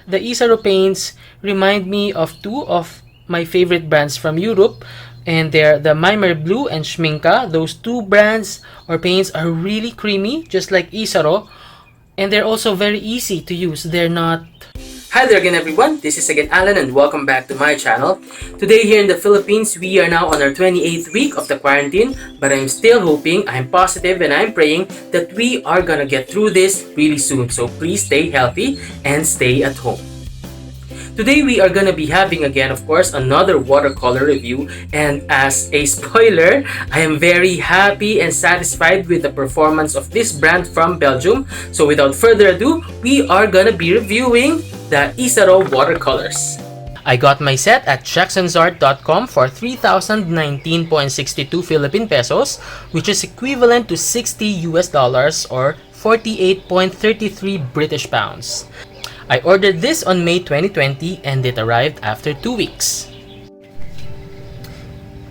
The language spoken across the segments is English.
The Isaro paints remind me of two of my favorite brands from Europe, and they're the Mimer Blue and Schminka. Those two brands or paints are really creamy, just like Isaro, and they're also very easy to use. They're not... Hi there again everyone, this is again Allan and welcome back to my channel. Today here in the Philippines, we are now on our 28th week of the quarantine, but I'm still hoping, I'm positive and I'm praying that we are gonna get through this really soon. So please stay healthy and stay at home. Today we are gonna be having again, of course, another watercolor review, and as a spoiler, I am very happy and satisfied with the performance of this brand from Belgium. So without further ado, we are gonna be reviewing the Isaro watercolors. I got my set at JacksonArt.com for 3,019.62 Philippine pesos, which is equivalent to 60 US dollars or 48.33 British pounds. I ordered this on May 2020 and it arrived after 2 weeks.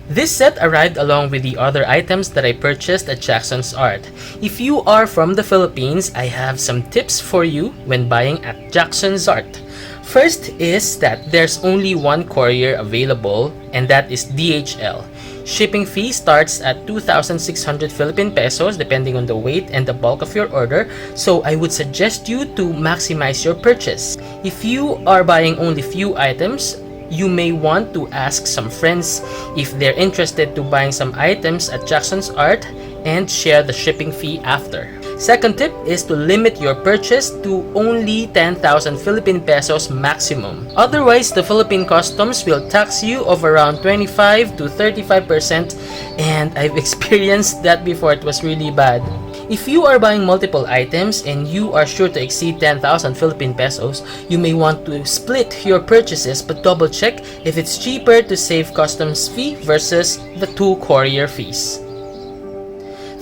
This set arrived along with the other items that I purchased at JacksonArt. If you are from the Philippines, I have some tips for you when buying at JacksonArt. First is that there's only one courier available, and that is DHL. Shipping fee starts at 2,600 Philippine pesos depending on the weight and the bulk of your order, so I would suggest you to maximize your purchase. If you are buying only few items, you may want to ask some friends if they're interested to buying some items at JacksonArt and share the shipping fee after. Second tip is to limit your purchase to only 10,000 Philippine pesos maximum. Otherwise, the Philippine customs will tax you of around 25 to 35%, and I've experienced that before. It was really bad. If you are buying multiple items and you are sure to exceed 10,000 Philippine pesos, you may want to split your purchases, but double check if it's cheaper to save customs fee versus the two courier fees.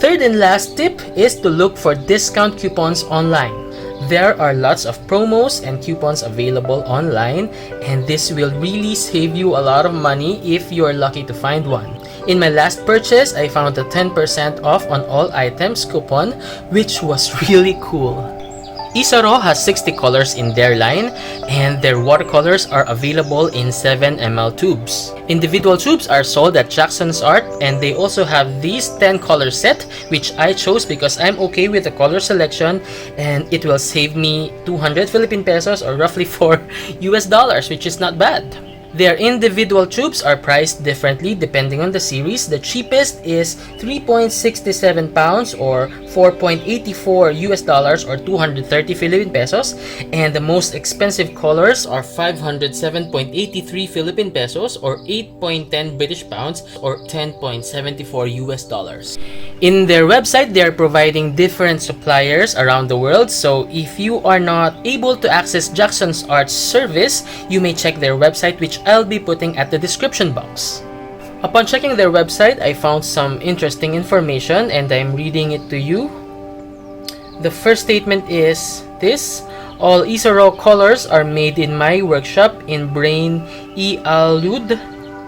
Third and last tip is to look for discount coupons online. There are lots of promos and coupons available online, and this will really save you a lot of money if you are lucky to find one. In my last purchase, I found a 10% off on all items coupon, which was really cool. Isaro has 60 colors in their line, and their watercolors are available in 7 ml tubes. Individual tubes are sold at JacksonArt, and they also have these 10 color set, which I chose because I'm okay with the color selection, and it will save me 200 Philippine pesos or roughly 4 US dollars, which is not bad. Their individual tubes are priced differently depending on the series. The cheapest is 3.67 pounds or 4.84 US dollars or 230 Philippine pesos, and the most expensive colors are 507.83 Philippine pesos or 8.10 British pounds or 10.74 US dollars. In their website, they are providing different suppliers around the world, so if you are not able to access JacksonArt's service, you may check their website, which I'll be putting at the description box. Upon checking their website, I found some interesting information and I'm reading it to you. The first statement is this: all Isaro colors are made in my workshop in Braine-l'Alleud,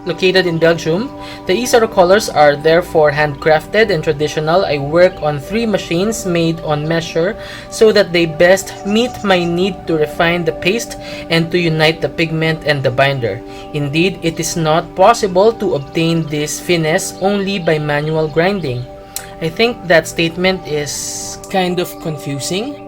located in Belgium. The Isaro colors are therefore handcrafted and traditional. I work on 3 machines made on measure so that they best meet my need to refine the paste and to unite the pigment and the binder. Indeed, it is not possible to obtain this finesse only by manual grinding. I think that statement is kind of confusing.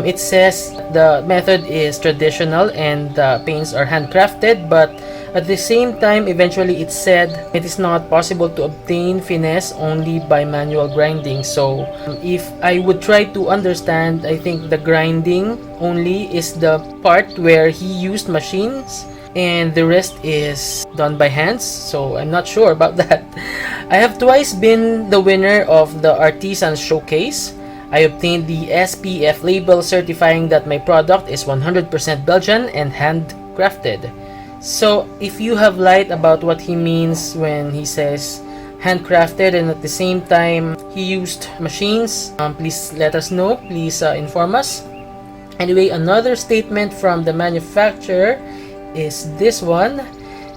It says the method is traditional and the paints are handcrafted, but at the same time, eventually it said it is not possible to obtain finesse only by manual grinding. So if I would try to understand, I think the grinding only is the part where he used machines and the rest is done by hands. So I'm not sure about that. I have twice been the winner of the Artisan Showcase. I obtained the SPF label certifying that my product is 100% Belgian and handcrafted. So if you have light about what he means when he says handcrafted and at the same time he used machines, please let us know. Please inform us. Anyway, another statement from the manufacturer is this one.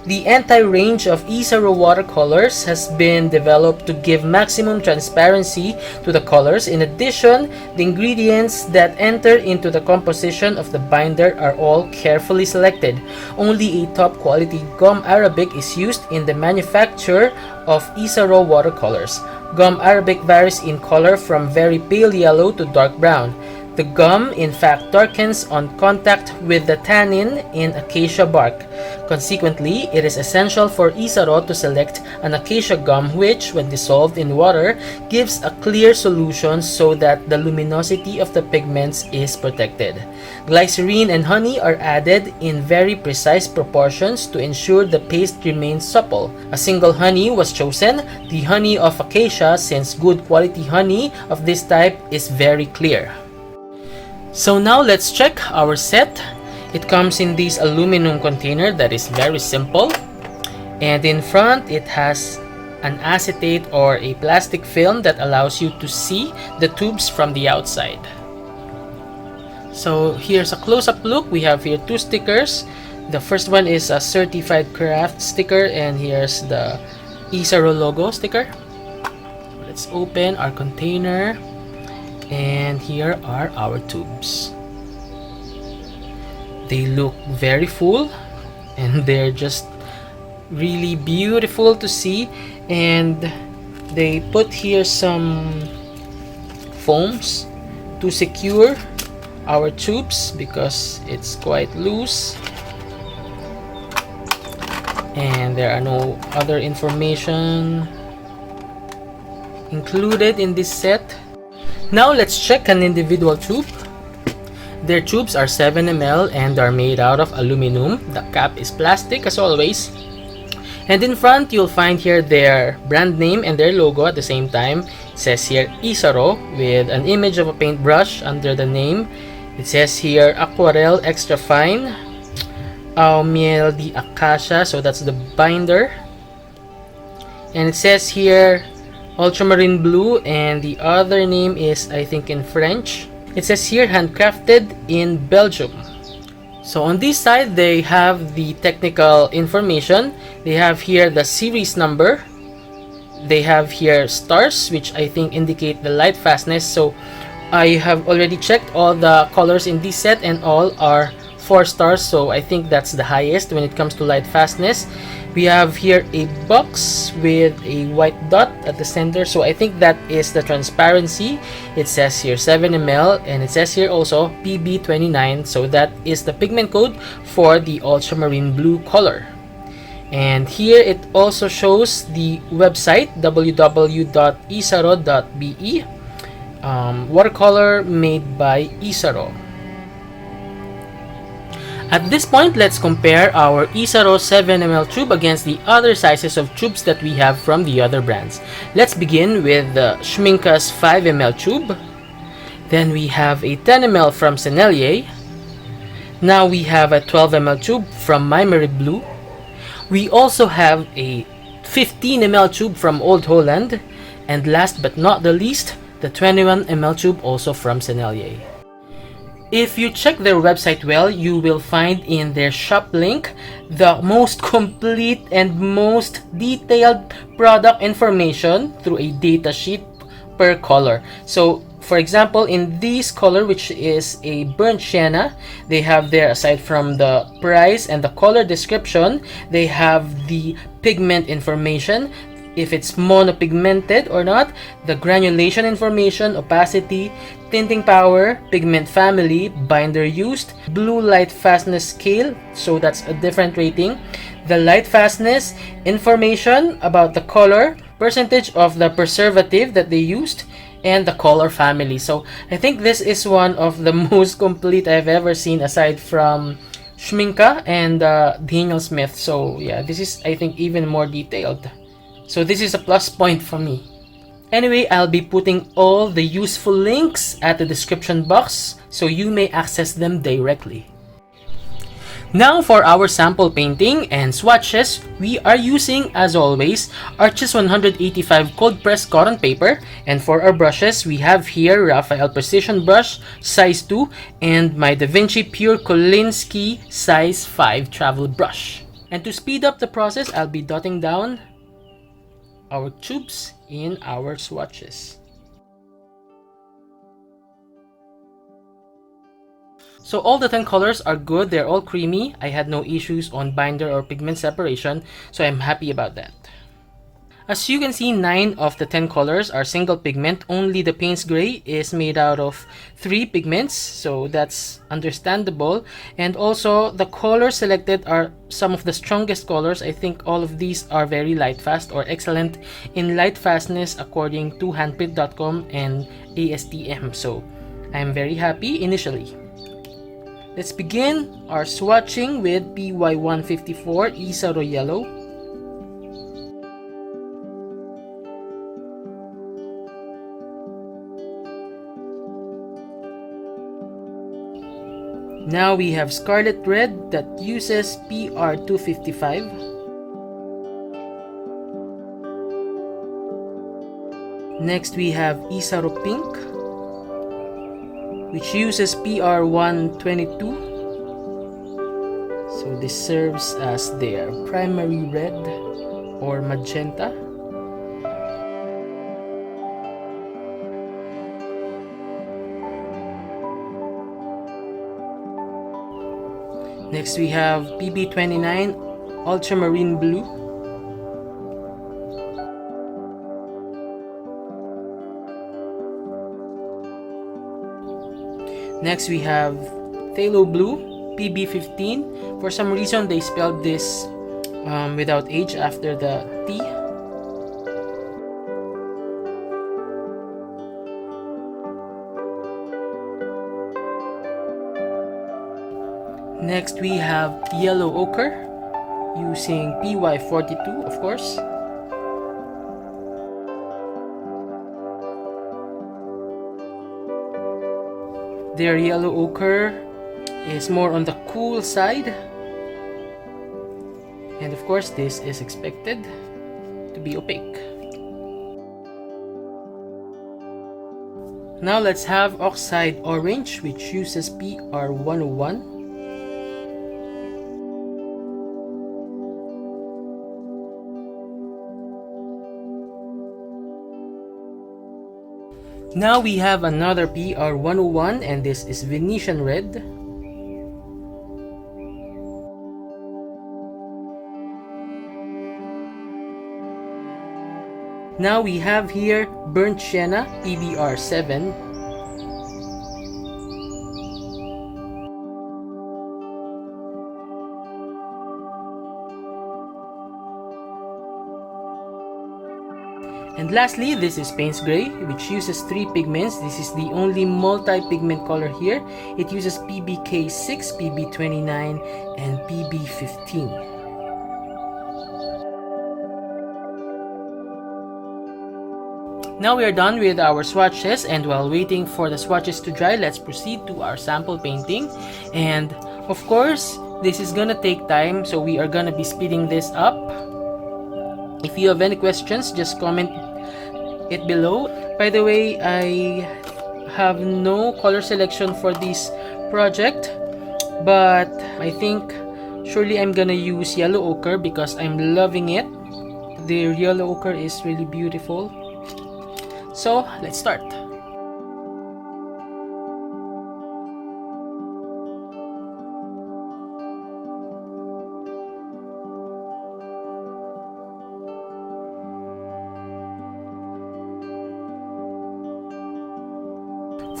The entire range of Isaro watercolors has been developed to give maximum transparency to the colors. In addition, the ingredients that enter into the composition of the binder are all carefully selected. Only a top quality gum arabic is used in the manufacture of Isaro watercolors. Gum arabic varies in color from very pale yellow to dark brown. The gum, in fact, darkens on contact with the tannin in acacia bark. Consequently, it is essential for Isaro to select an acacia gum which, when dissolved in water, gives a clear solution so that the luminosity of the pigments is protected. Glycerine and honey are added in very precise proportions to ensure the paste remains supple. A single honey was chosen, the honey of acacia, since good quality honey of this type is very clear. So now let's check our set. It comes in this aluminum container that is very simple, and in front it has an acetate or a plastic film that allows you to see the tubes from the outside. So here's a close-up look. We have here two stickers. The first one is a certified craft sticker, and here's the Isaro logo sticker. Let's open our container. And here are our tubes. They look very full and they're just really beautiful to see. And they put here some foams to secure our tubes because it's quite loose. And there are no other information included in this set. Now let's check an individual tube. Their tubes are 7 ml and are made out of aluminum. The cap is plastic as always. And in front you'll find here their brand name and their logo at the same time. It says here Isaro with an image of a paintbrush under the name. It says here Aquarelle Extra Fine, Miel de Acacia, so that's the binder. And it says here Ultramarine Blue, and the other name is, I think, in French. It says here handcrafted in Belgium. So on this side they have the technical information. They have here the series number. They have here stars, which I think indicate the light fastness. So I have already checked all the colors in this set and all are 4 stars, so I think that's the highest when it comes to light fastness. We have here a box with a white dot at the center, so I think that is the transparency. It says here 7 ml and it says here also PB29, so that is the pigment code for the ultramarine blue color. And here it also shows the website www.isaro.be, watercolor made by Isaro. At this point, let's compare our Isaro 7 ml tube against the other sizes of tubes that we have from the other brands. Let's begin with the Schmincke's 5 ml tube. Then we have a 10 ml from Sennelier. Now we have a 12 ml tube from Mimary Blue. We also have a 15 ml tube from Old Holland. And last but not the least, the 21 ml tube also from Sennelier. If you check their website well, you will find in their shop link the most complete and most detailed product information through a data sheet per color. So for example, in this color, which is a burnt sienna, they have there, aside from the price and the color description, they have the pigment information, if it's monopigmented or not, the granulation information, opacity, tinting power, pigment family, binder used, blue light fastness scale, so that's a different rating, the light fastness, information about the color, percentage of the preservative that they used, and the color family. So I think this is one of the most complete I've ever seen aside from Schmincke and Daniel Smith. So yeah, this is, I think, even more detailed. So this is a plus point for me. Anyway, I'll be putting all the useful links at the description box so you may access them directly. Now for our sample painting and swatches, we are using, as always, Arches 185 cold pressed cotton paper, and for our brushes, we have here Raphael Precision Brush size 2 and my Da Vinci Pure Kolinsky size 5 travel brush. And to speed up the process, I'll be dotting down our tubes in our swatches. So all the 10 colors are good, they're all creamy. I had no issues on binder or pigment separation, so I'm happy about that. As you can see, 9 of the 10 colors are single pigment. Only the Payne's Gray is made out of 3 pigments, so that's understandable. And also, the colors selected are some of the strongest colors. I think all of these are very light fast or excellent in light fastness according to handprint.com and ASTM. So I'm very happy initially. Let's begin our swatching with PY154 Isaro Yellow. Now we have Scarlet Red that uses PR255. Next we have Isaro Pink, which uses PR122. So this serves as their primary red or magenta. Next we have PB29 Ultramarine Blue. Next we have Phthalo Blue PB15. For some reason they spelled this without H after the T. Next we have Yellow Ochre using PY42, of course. Their Yellow Ochre is more on the cool side. And of course this is expected to be opaque. Now let's have Oxide Orange, which uses PR101. Now we have another PR101, and this is Venetian Red. Now we have here Burnt Sienna PBR7. And lastly, this is Payne's Gray, which uses 3 pigments. This is the only multi-pigment color here. It uses PBK6, PB29, and PB15. Now we are done with our swatches, and while waiting for the swatches to dry, let's proceed to our sample painting. And of course, this is gonna take time, so we are gonna be speeding this up. If you have any questions, just comment it below. By the way, I have no color selection for this project, but I think surely I'm gonna use Yellow Ochre because I'm loving it. The Yellow Ochre is really beautiful. So let's start.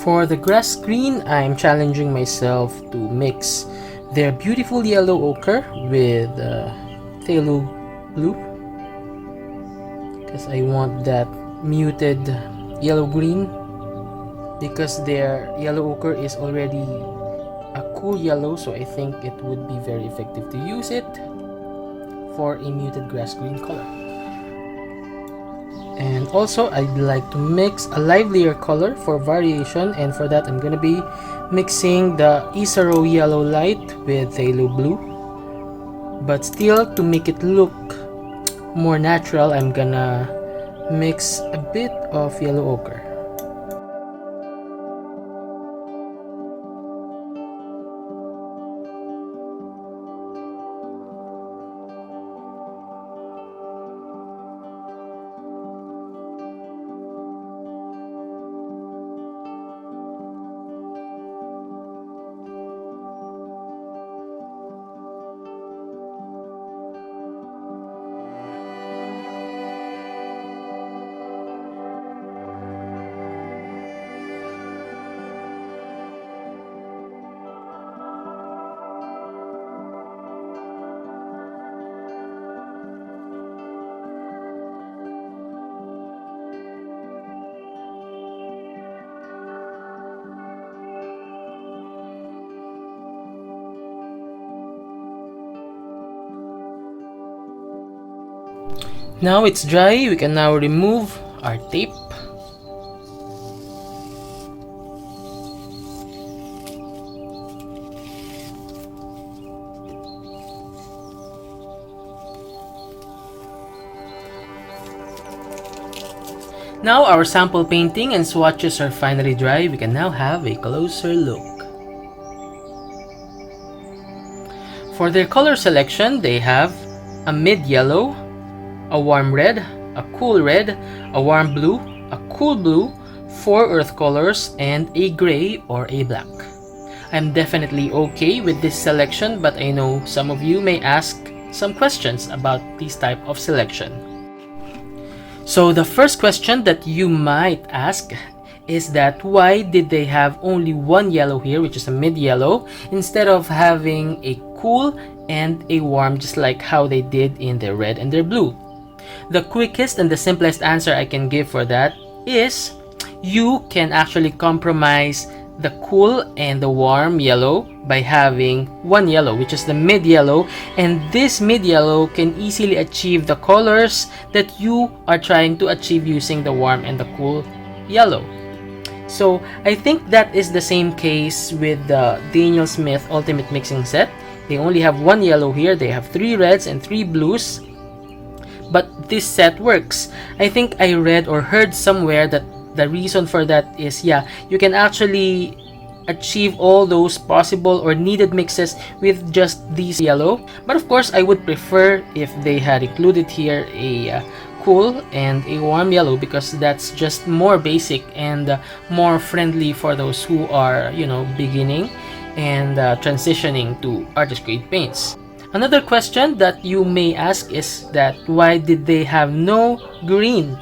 For the grass green, I'm challenging myself to mix their beautiful Yellow Ochre with Phthalo Blue because I want that muted yellow green, because their Yellow Ochre is already a cool yellow, so I think it would be very effective to use it for a muted grass green color. And also I'd like to mix a livelier color for variation, and for that I'm gonna be mixing the Isaro Yellow Light with Phthalo Blue. But still, to make it look more natural, I'm gonna mix a bit of Yellow Ochre. Now it's dry, we can now remove our tape. Now our sample painting and swatches are finally dry, we can now have a closer look. For their color selection, they have a mid-yellow, a warm red, a cool red, a warm blue, a cool blue, 4 earth colors, and a gray or a black. I'm definitely okay with this selection, but I know some of you may ask some questions about this type of selection. So the first question that you might ask is that why did they have only one yellow here, which is a mid-yellow, instead of having a cool and a warm, just like how they did in their red and their blue? The quickest and the simplest answer I can give for that is you can actually compromise the cool and the warm yellow by having one yellow, which is the mid yellow, and this mid yellow can easily achieve the colors that you are trying to achieve using the warm and the cool yellow. So I think that is the same case with the Daniel Smith Ultimate Mixing Set. They only have one yellow here, they have 3 reds and 3 blues, but this set works. I think I read or heard somewhere that the reason for that is, yeah, you can actually achieve all those possible or needed mixes with just these yellow. But of course, I would prefer if they had included here a cool and a warm yellow, because that's just more basic and more friendly for those who are, you know, beginning and transitioning to artist grade paints. Another question that you may ask is that why did they have no green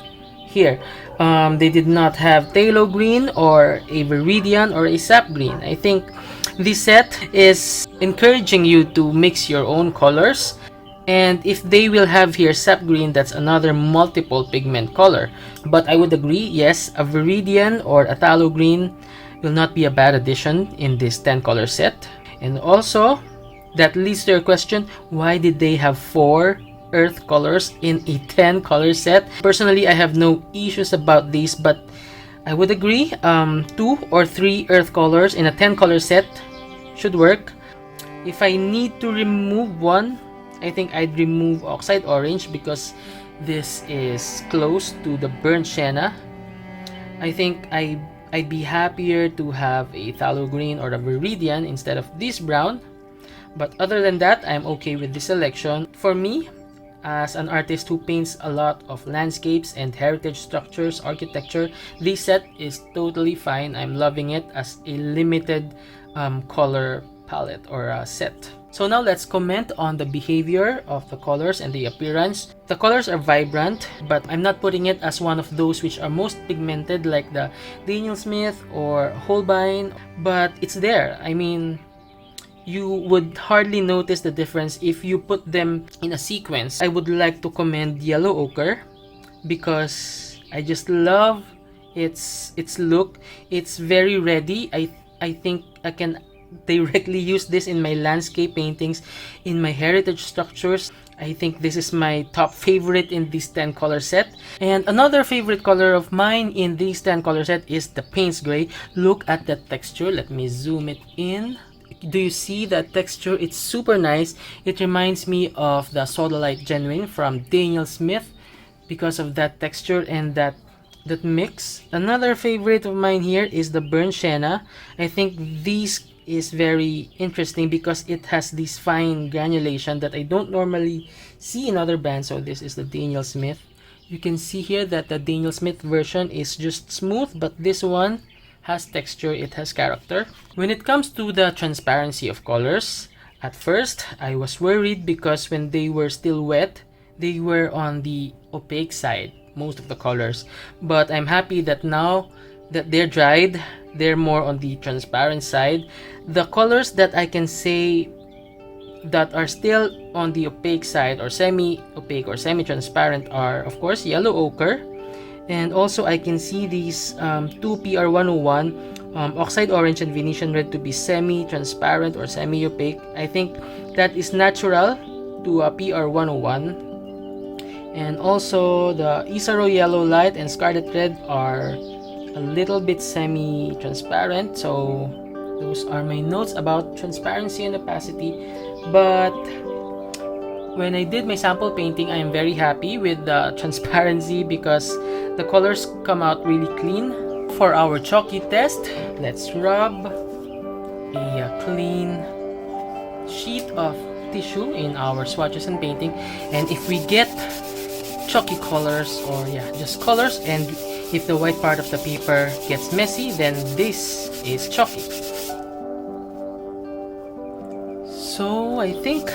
here? They did not have phthalo green or a viridian or a sap green. I think this set is encouraging you to mix your own colors, and if they will have here sap green, that's another multiple pigment color. But I would agree, yes, a viridian or a phthalo green will not be a bad addition in this 10 color set. And also, that leads to your question, why did they have 4 earth colors in a 10 color set? Personally, I have no issues about these, but I would agree 2 or 3 earth colors in a 10 color set should work. If I need to remove one, I think I'd remove oxide orange because this is close to the burnt sienna. I think I'd be happier to have a phthalo green or a viridian instead of this brown. But other than that, I'm okay with this selection. For me, as an artist who paints a lot of landscapes and heritage structures, architecture, this set is totally fine. I'm loving it as a limited color palette or set. So now let's comment on the behavior of the colors and the appearance. The colors are vibrant, but I'm not putting it as one of those which are most pigmented like the Daniel Smith or Holbein, but it's there. I mean, you would hardly notice the difference if you put them in a sequence. I would like to commend Yellow Ochre because I just love its look. It's very ready. I think I can directly use this in my landscape paintings, in my heritage structures. I think this is my top favorite in this 10 color set. And another favorite color of mine in this 10 color set is the Payne's Gray. Look at that texture. Let me zoom it in. Do you see that texture? It's super nice. It reminds me of the Sodalite Genuine from Daniel Smith because of that texture and that mix. Another favorite of mine here is the Burnt Sienna. I think this is very interesting because it has this fine granulation that I don't normally see in other brands. So this is the Daniel Smith. You can see here that the Daniel Smith version is just smooth, but this one has texture, it has character. When it comes to the transparency of colors, at first I was worried because when they were still wet, they were on the opaque side, most of the colors. But I'm happy that now that they're dried, they're more on the transparent side. The colors that I can say that are still on the opaque side or semi-opaque or semi-transparent are, of course, Yellow Ochre. And also I can see these 2 PR101 Oxide Orange and Venetian Red to be semi-transparent or semi-opaque. I think that is natural to a PR101. And also the Isaro Yellow Light and Scarlet Red are a little bit semi-transparent. So those are my notes about transparency and opacity. But when I did my sample painting, I am very happy with the transparency because the colors come out really clean. For our chalky test, let's rub a clean sheet of tissue in our swatches and painting, and if we get chalky colors, or just colors, and if the white part of the paper gets messy, then this is chalky. So I think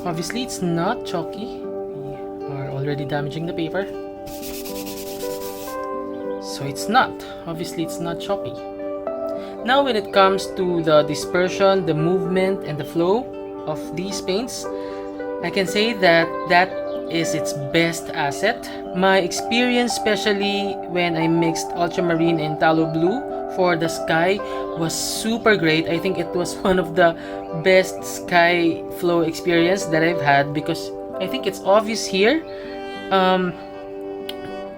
obviously it's not chalky. We are already damaging the paper. So it's not. Obviously it's not chalky. Now when it comes to the dispersion, the movement, and the flow of these paints, I can say that that is its best asset. My experience, especially when I mixed ultramarine and phthalo blue for the sky, was super great. I think it was one of the best sky flow experience that I've had because I think it's obvious here.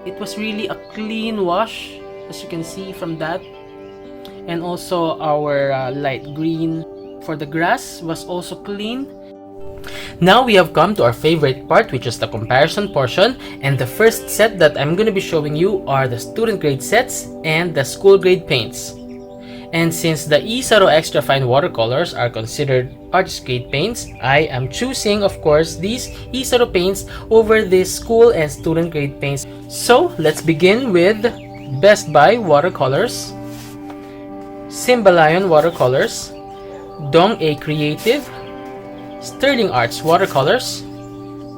It was really a clean wash, as you can see from that. And also our light green for the grass was also clean. Now we have come to our favorite part, which is the comparison portion, and the first set that I'm going to be showing you are the student grade sets and the school grade paints. And since the Isaro extra fine watercolors are considered artist grade paints, I am choosing, of course, these Isaro paints over these school and student grade paints. So let's begin with Best Buy watercolors, Symbolion watercolors, Dong A Creative, Sterling Arts watercolors,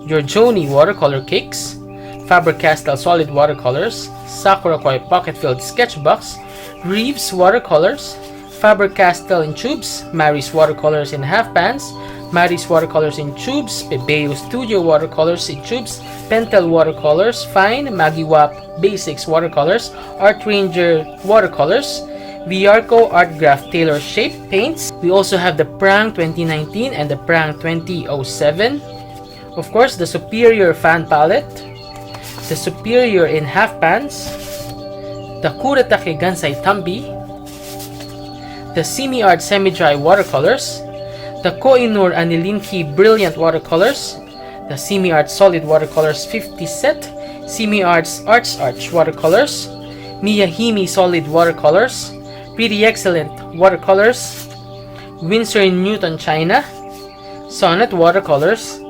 Giorgione watercolor cakes, Faber-Castell solid watercolors, Sakura Koi pocket filled sketchbox, Reeves watercolors, Faber-Castell in tubes, Maris watercolors in half pans, Maris watercolors in tubes, Pebeo Studio watercolors in tubes, Pentel watercolors, Fine, Magiwap Basics watercolors, Art Ranger watercolors, Viarco Art Graph Tailor Shape paints. We also have the Prang 2019 and the Prang 2007. Of course, the Superior fan palette, the Superior in half pans, the Kuretake Gansai Tambi, the SemiArt Semi-Dry watercolors, the Koh-i-Noor Anilinki Brilliant watercolors, the SemiArt Solid watercolors 50 set, SemiArt's Arts Arch watercolors, Miyahime Solid watercolors, Pretty Excellent watercolors, Winsor & Newton China, Sonnet watercolors,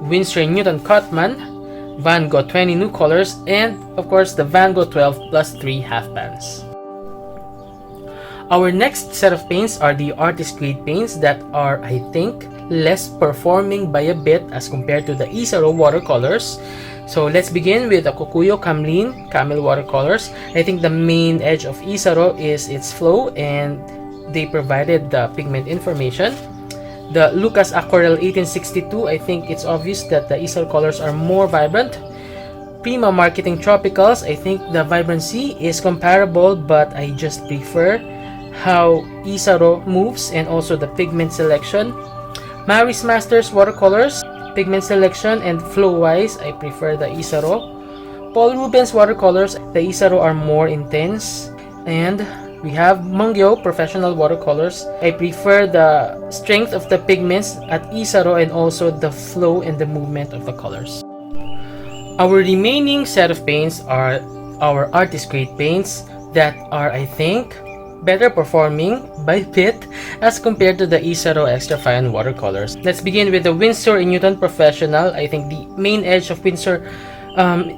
Winsor & Newton Cotman, Van Gogh 20 new colors, and of course the Van Gogh 12 plus 3 half pans. Our next set of paints are the artist grade paints that are, I think, less performing by a bit as compared to the Isaro watercolors. So let's begin with the Kokuyo Kamlin Camel watercolors. I think the main edge of Isaro is its flow, and they provided the pigment information. The Lucas Aquarel 1862, I think it's obvious that the Isaro colors are more vibrant. Prima Marketing Tropicals, I think the vibrancy is comparable, but I just prefer how Isaro moves and also the pigment selection. Maris Masters watercolors, pigment selection and flow wise, I prefer the Isaro. Paul Rubens watercolors, the Isaro are more intense. And we have Mangyo Professional watercolors. I prefer the strength of the pigments at Isaro and also the flow and the movement of the colors. Our remaining set of paints are our artist grade paints that are, I think, better performing by bit as compared to the Isaro Extra Fine watercolors. Let's begin with the Winsor & Newton Professional. I think the main edge of Winsor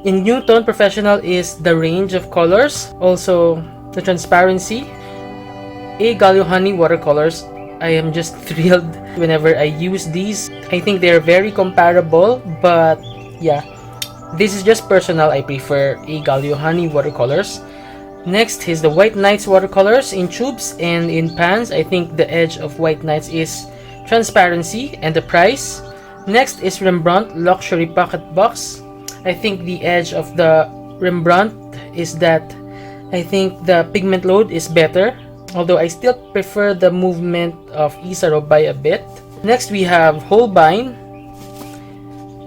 in Newton Professional is the range of colors, also the transparency. A Galiohani watercolors, I am just thrilled whenever I use these. I think they're very comparable, but yeah, this is just personal. I prefer A Galiohani watercolors. Next is the White Knights watercolors in tubes and in pans. I think the edge of White Knights is transparency and the price. Next is Rembrandt Luxury Pocket Box. I think the edge of the Rembrandt is that I think the pigment load is better, although I still prefer the movement of Isaro by a bit. Next we have Holbein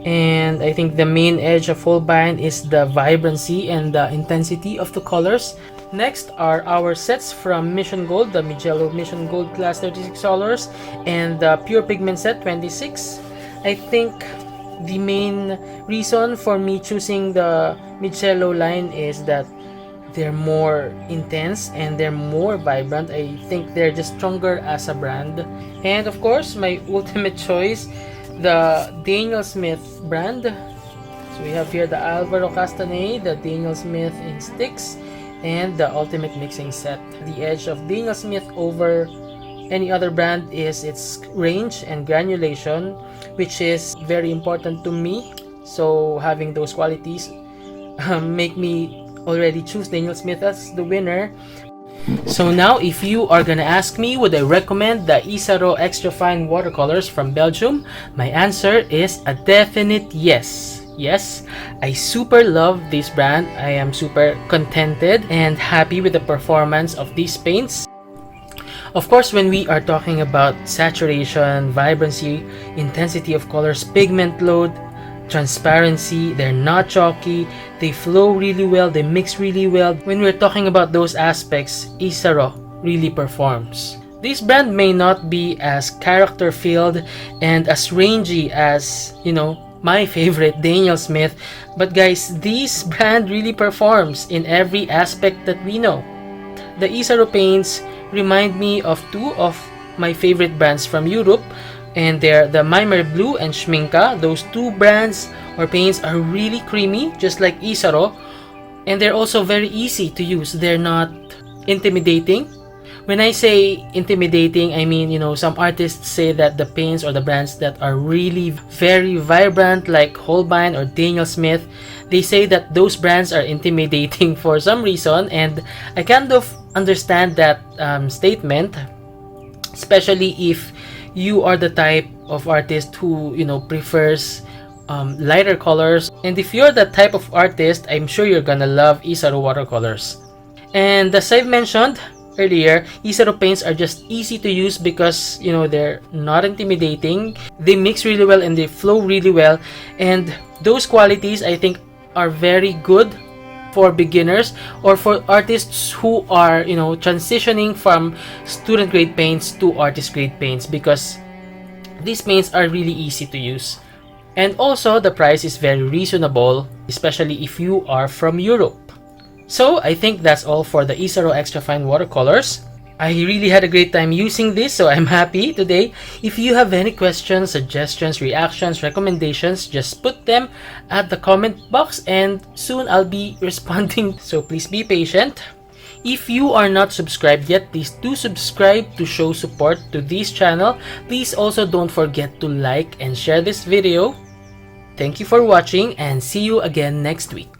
And I think the main edge of Holbein is the vibrancy and the intensity of the colors. Next are our sets from Mission Gold, the Mijello Mission Gold class $36 and the Pure Pigment set 26. I think the main reason for me choosing the Mijello line is that they're more intense and they're more vibrant. I think they're just stronger as a brand. And of course, my ultimate choice, the Daniel Smith brand. So we have here the Alvaro Castanet, the Daniel Smith in sticks, and the Ultimate Mixing Set. The edge of Daniel Smith over any other brand is its range and granulation, which is very important to me. So having those qualities make me already choose Daniel Smith as the winner. So now, if you are gonna ask me would I recommend the Isaro Extra Fine Watercolors from Belgium, my answer is a definite yes. Yes, I super love this brand. I am super contented and happy with the performance of these paints. Of course, when we are talking about saturation, vibrancy, intensity of colors, pigment load, transparency, they're not chalky, they flow really well, they mix really well. When we're talking about those aspects, Isaro really performs. This brand may not be as character filled and as rangy as, my favorite Daniel Smith, but guys, this brand really performs in every aspect that we know. The Isaro paints remind me of two of my favorite brands from Europe, and they're the Mimer Blue and Schminka. Those two brands or paints are really creamy, just like Isaro, and they're also very easy to use. They're not intimidating. When I say intimidating, I mean, some artists say that the paints or the brands that are really very vibrant, like Holbein or Daniel Smith, they say that those brands are intimidating for some reason, and I kind of understand that statement, especially if you are the type of artist who prefers lighter colors. And if you're that type of artist, I'm sure you're gonna love Isaro watercolors. And as I've mentioned earlier, Isaro paints are just easy to use because they're not intimidating, they mix really well and they flow really well, and those qualities I think are very good for beginners or for artists who are transitioning from student grade paints to artist grade paints, because these paints are really easy to use. And also the price is very reasonable, especially if you are from Europe. So I think that's all for the Isaro Extra Fine Watercolors. I really had a great time using this, so I'm happy today. If you have any questions, suggestions, reactions, recommendations, just put them at the comment box and soon I'll be responding, so please be patient. If you are not subscribed yet, please do subscribe to show support to this channel. Please also don't forget to like and share this video. Thank you for watching and see you again next week.